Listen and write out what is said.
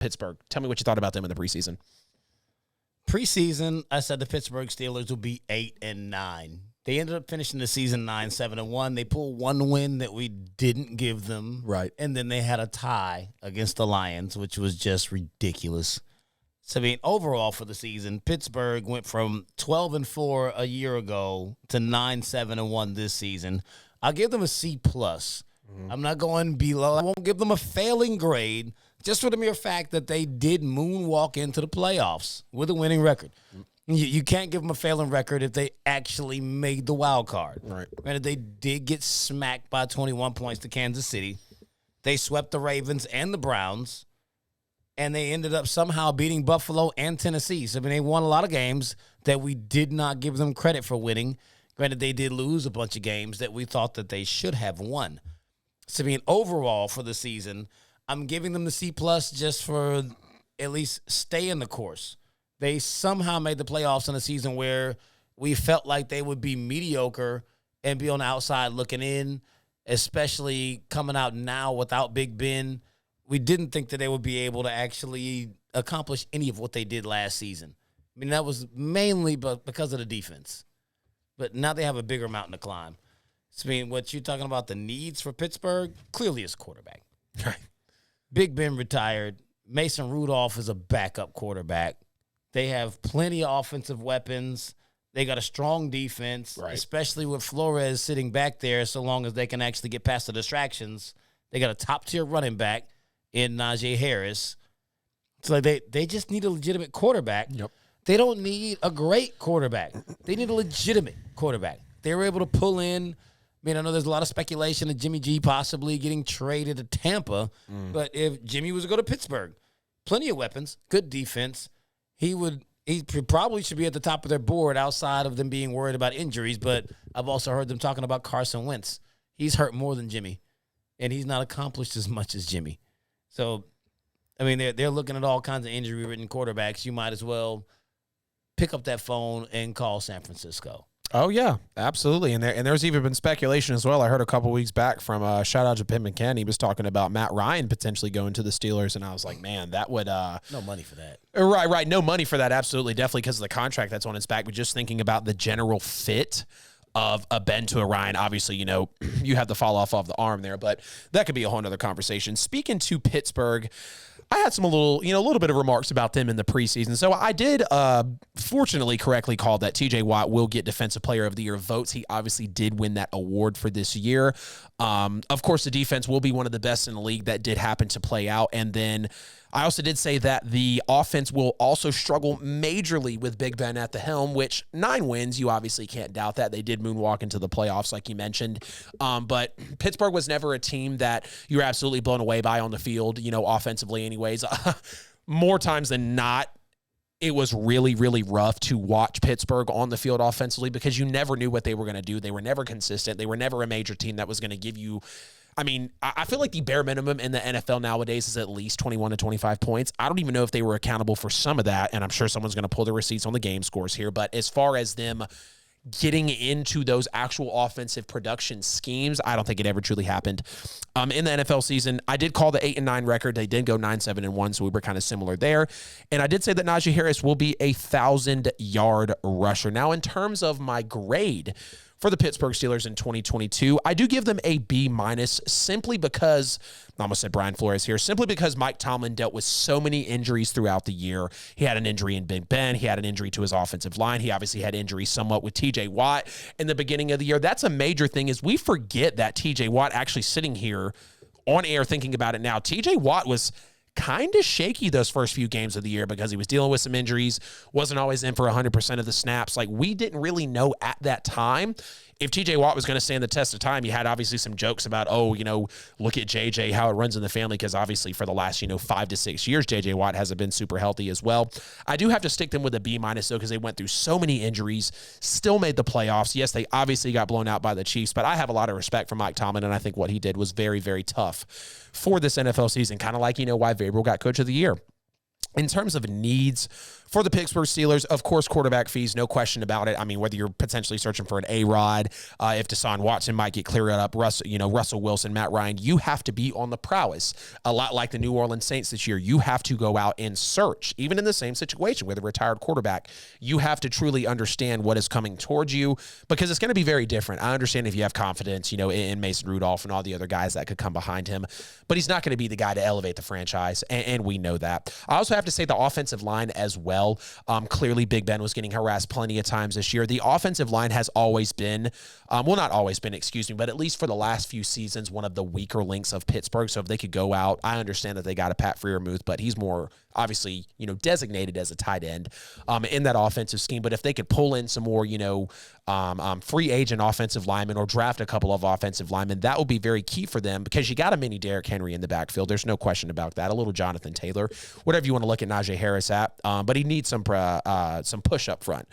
Pittsburgh. Tell me what you thought about them in the preseason. Preseason, I said the Pittsburgh Steelers would be 8-9. They ended up finishing the season 9-7-1. They pulled one win that we didn't give them. Right. And then they had a tie against the Lions, which was just ridiculous. So, I mean, overall for the season, Pittsburgh went from 12-4 a year ago to 9-7-1 this season. I'll give them a C+. I'm not going below. I won't give them a failing grade just for the mere fact that they did moonwalk into the playoffs with a winning record. You can't give them a failing record if they actually made the wild card. Right. Granted, they did get smacked by 21 points to Kansas City. They swept the Ravens and the Browns, and they ended up somehow beating Buffalo and Tennessee. So, I mean, they won a lot of games that we did not give them credit for winning. Granted, they did lose a bunch of games that we thought that they should have won. So, I mean, overall for the season, I'm giving them the C+ just for at least staying the course. They somehow made the playoffs in a season where we felt like they would be mediocre and be on the outside looking in, especially coming out now without Big Ben. We didn't think that they would be able to actually accomplish any of what they did last season. I mean, that was mainly because of the defense. But now they have a bigger mountain to climb. So, I mean, what you're talking about, the needs for Pittsburgh, clearly is quarterback. Right. Big Ben retired. Mason Rudolph is a backup quarterback. They have plenty of offensive weapons. They got a strong defense, right, especially with Flores sitting back there so long as they can actually get past the distractions. They got a top-tier running back in Najee Harris. So they just need a legitimate quarterback. Yep. They don't need a great quarterback. They need a legitimate quarterback. They were able to pull in. I mean, I know there's a lot of speculation of Jimmy G possibly getting traded to Tampa, but if Jimmy was to go to Pittsburgh, plenty of weapons, good defense, he probably should be at the top of their board outside of them being worried about injuries, but I've also heard them talking about Carson Wentz. He's hurt more than Jimmy, and he's not accomplished as much as Jimmy. So, I mean, they're looking at all kinds of injury-ridden quarterbacks. You might as well pick up that phone and call San Francisco. Oh, yeah, absolutely. And there's even been speculation as well. I heard a couple weeks back from shout out to Pim McCann. He was talking about Matt Ryan potentially going to the Steelers, and I was like, man, that would no money for that. Right. No money for that, absolutely, definitely because of the contract that's on his back. But just thinking about the general fit of a Ben to a Ryan, obviously, you know, you have the fall off of the arm there, but that could be a whole nother conversation. Speaking to Pittsburgh, I had a little bit of remarks about them in the preseason. So I did, fortunately, correctly call that TJ Watt will get Defensive Player of the Year votes. He obviously did win that award for this year. Of course, the defense will be one of the best in the league. That did happen to play out. And then I also did say that the offense will also struggle majorly with Big Ben at the helm, which 9 wins, you obviously can't doubt that. They did moonwalk into the playoffs, like you mentioned. But Pittsburgh was never a team that you were absolutely blown away by on the field, you know, offensively anyways. More times than not, it was really, really rough to watch Pittsburgh on the field offensively because you never knew what they were going to do. They were never consistent. They were never a major team that was going to give you, I mean, I feel like the bare minimum in the NFL nowadays is at least 21 to 25 points. I don't even know if they were accountable for some of that, and I'm sure someone's going to pull the receipts on the game scores here. But as far as them getting into those actual offensive production schemes, I don't think it ever truly happened. In the NFL season, I did call the 8-9 record. They did go 9-7-1, so we were kind of similar there. And I did say that Najee Harris will be a 1,000-yard rusher. Now, in terms of my grade for the Pittsburgh Steelers in 2022, I do give them a B- simply because, I almost said Brian Flores here, simply because Mike Tomlin dealt with so many injuries throughout the year. He had an injury in Big Ben. He had an injury to his offensive line. He obviously had injuries somewhat with TJ Watt in the beginning of the year. That's a major thing is we forget that TJ Watt actually sitting here on air thinking about it now. TJ Watt was kind of shaky those first few games of the year because he was dealing with some injuries, wasn't always in for 100% of the snaps. Like, we didn't really know at that time if TJ Watt was going to stand the test of time. You had obviously some jokes about, oh, you know, look at JJ, how it runs in the family, because obviously for the last, 5 to 6 years, JJ Watt hasn't been super healthy as well. I do have to stick them with a B- though, because they went through so many injuries, still made the playoffs. Yes, they obviously got blown out by the Chiefs, but I have a lot of respect for Mike Tomlin, and I think what he did was very, very tough for this NFL season, kind of like, why Vrabel got Coach of the Year. In terms of needs for the Pittsburgh Steelers, of course, quarterback fees, no question about it. I mean, whether you're potentially searching for an A-Rod, if Deshaun Watson might get cleared up, Russell Wilson, Matt Ryan, you have to be on the prowess. A lot like the New Orleans Saints this year, you have to go out and search. Even in the same situation with a retired quarterback, you have to truly understand what is coming towards you because it's going to be very different. I understand if you have confidence, in Mason Rudolph and all the other guys that could come behind him, but he's not going to be the guy to elevate the franchise, and we know that. I also have to say the offensive line as well. Clearly, Big Ben was getting harassed plenty of times this year. The offensive line has always been, not always been, but at least for the last few seasons, one of the weaker links of Pittsburgh. So if they could go out, I understand that they got a Pat Freiermuth, but he's more obviously, designated as a tight end in that offensive scheme. But if they could pull in some more, free agent offensive linemen or draft a couple of offensive linemen, that would be very key for them because you got a mini Derrick Henry in the backfield. There's no question about that. A little Jonathan Taylor, whatever you want to look at Najee Harris at, but he needs some push up front.